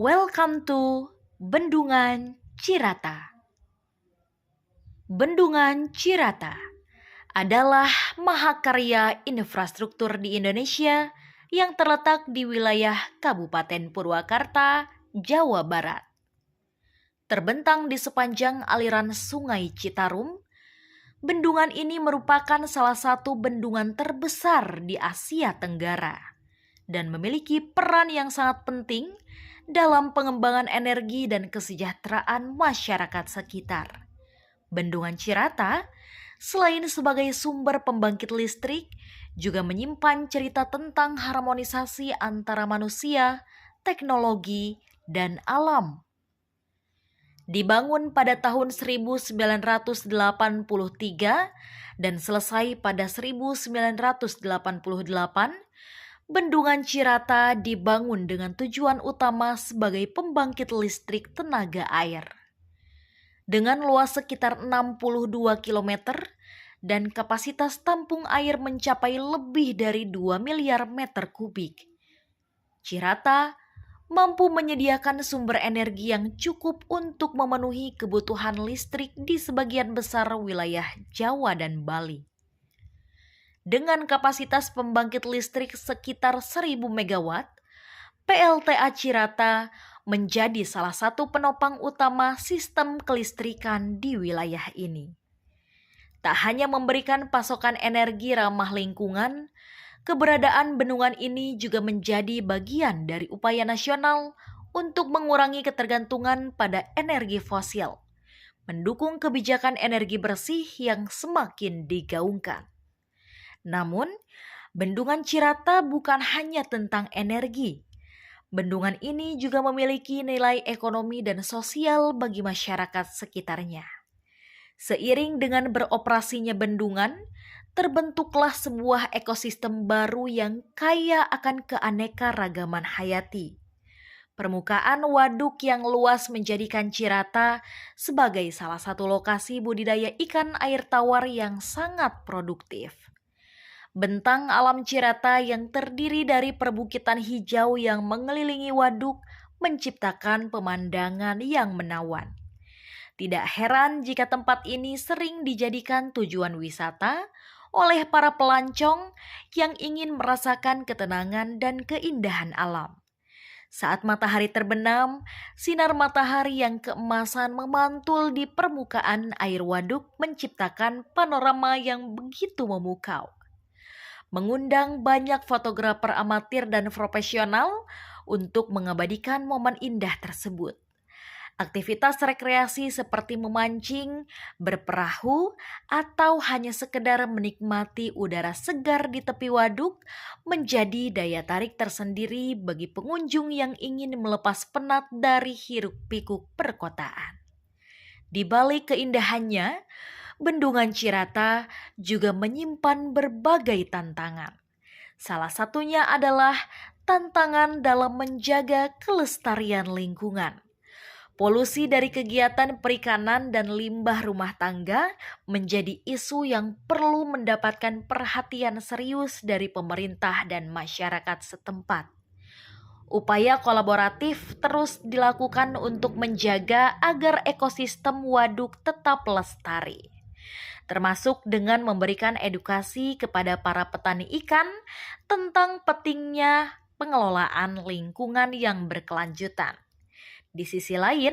Welcome to Bendungan Cirata. Bendungan Cirata adalah mahakarya infrastruktur di Indonesia yang terletak di wilayah Kabupaten Purwakarta, Jawa Barat. Terbentang di sepanjang aliran Sungai Citarum, bendungan ini merupakan salah satu bendungan terbesar di Asia Tenggara dan memiliki peran yang sangat penting dalam pengembangan energi dan kesejahteraan masyarakat sekitar. Bendungan Cirata, selain sebagai sumber pembangkit listrik, juga menyimpan cerita tentang harmonisasi antara manusia, teknologi, dan alam. Dibangun pada tahun 1983 dan selesai pada 1988, Bendungan Cirata dibangun dengan tujuan utama sebagai pembangkit listrik tenaga air. Dengan luas sekitar 62 km dan kapasitas tampung air mencapai lebih dari 2 miliar meter kubik, Cirata mampu menyediakan sumber energi yang cukup untuk memenuhi kebutuhan listrik di sebagian besar wilayah Jawa dan Bali. Dengan kapasitas pembangkit listrik sekitar 1000 MW, PLTA Cirata menjadi salah satu penopang utama sistem kelistrikan di wilayah ini. Tak hanya memberikan pasokan energi ramah lingkungan, keberadaan bendungan ini juga menjadi bagian dari upaya nasional untuk mengurangi ketergantungan pada energi fosil, mendukung kebijakan energi bersih yang semakin digaungkan. Namun, Bendungan Cirata bukan hanya tentang energi. Bendungan ini juga memiliki nilai ekonomi dan sosial bagi masyarakat sekitarnya. Seiring dengan beroperasinya bendungan, terbentuklah sebuah ekosistem baru yang kaya akan keanekaragaman hayati. Permukaan waduk yang luas menjadikan Cirata sebagai salah satu lokasi budidaya ikan air tawar yang sangat produktif. Bentang alam Cirata yang terdiri dari perbukitan hijau yang mengelilingi waduk menciptakan pemandangan yang menawan. Tidak heran jika tempat ini sering dijadikan tujuan wisata oleh para pelancong yang ingin merasakan ketenangan dan keindahan alam. Saat matahari terbenam, sinar matahari yang keemasan memantul di permukaan air waduk menciptakan panorama yang begitu memukau, mengundang banyak fotografer amatir dan profesional untuk mengabadikan momen indah tersebut. Aktivitas rekreasi seperti memancing, berperahu, atau hanya sekedar menikmati udara segar di tepi waduk menjadi daya tarik tersendiri bagi pengunjung yang ingin melepas penat dari hiruk-pikuk perkotaan. Di balik keindahannya, Bendungan Cirata juga menyimpan berbagai tantangan. Salah satunya adalah tantangan dalam menjaga kelestarian lingkungan. Polusi dari kegiatan perikanan dan limbah rumah tangga menjadi isu yang perlu mendapatkan perhatian serius dari pemerintah dan masyarakat setempat. Upaya kolaboratif terus dilakukan untuk menjaga agar ekosistem waduk tetap lestari, termasuk dengan memberikan edukasi kepada para petani ikan tentang pentingnya pengelolaan lingkungan yang berkelanjutan. Di sisi lain,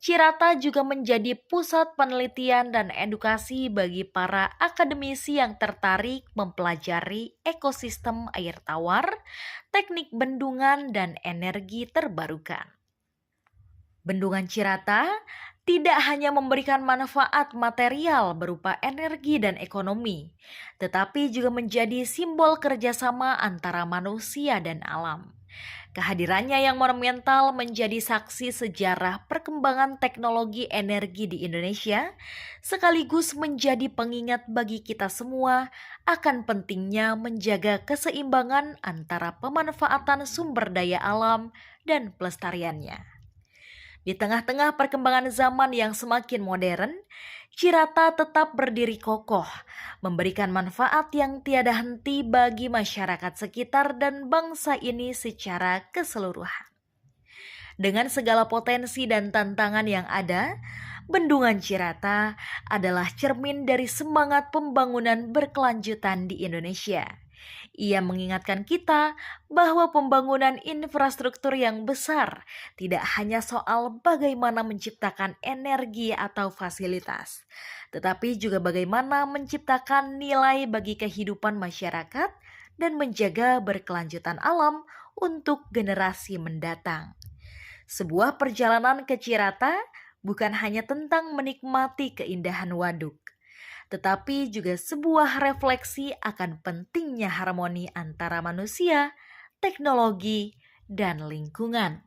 Cirata juga menjadi pusat penelitian dan edukasi bagi para akademisi yang tertarik mempelajari ekosistem air tawar, teknik bendungan, dan energi terbarukan. Bendungan Cirata tidak hanya memberikan manfaat material berupa energi dan ekonomi, tetapi juga menjadi simbol kerjasama antara manusia dan alam. Kehadirannya yang monumental menjadi saksi sejarah perkembangan teknologi energi di Indonesia, sekaligus menjadi pengingat bagi kita semua akan pentingnya menjaga keseimbangan antara pemanfaatan sumber daya alam dan pelestariannya. Di tengah-tengah perkembangan zaman yang semakin modern, Cirata tetap berdiri kokoh, memberikan manfaat yang tiada henti bagi masyarakat sekitar dan bangsa ini secara keseluruhan. Dengan segala potensi dan tantangan yang ada, Bendungan Cirata adalah cermin dari semangat pembangunan berkelanjutan di Indonesia. Ia mengingatkan kita bahwa pembangunan infrastruktur yang besar tidak hanya soal bagaimana menciptakan energi atau fasilitas, tetapi juga bagaimana menciptakan nilai bagi kehidupan masyarakat dan menjaga berkelanjutan alam untuk generasi mendatang. Sebuah perjalanan ke Cirata bukan hanya tentang menikmati keindahan waduk, tetapi juga sebuah refleksi akan pentingnya harmoni antara manusia, teknologi, dan lingkungan.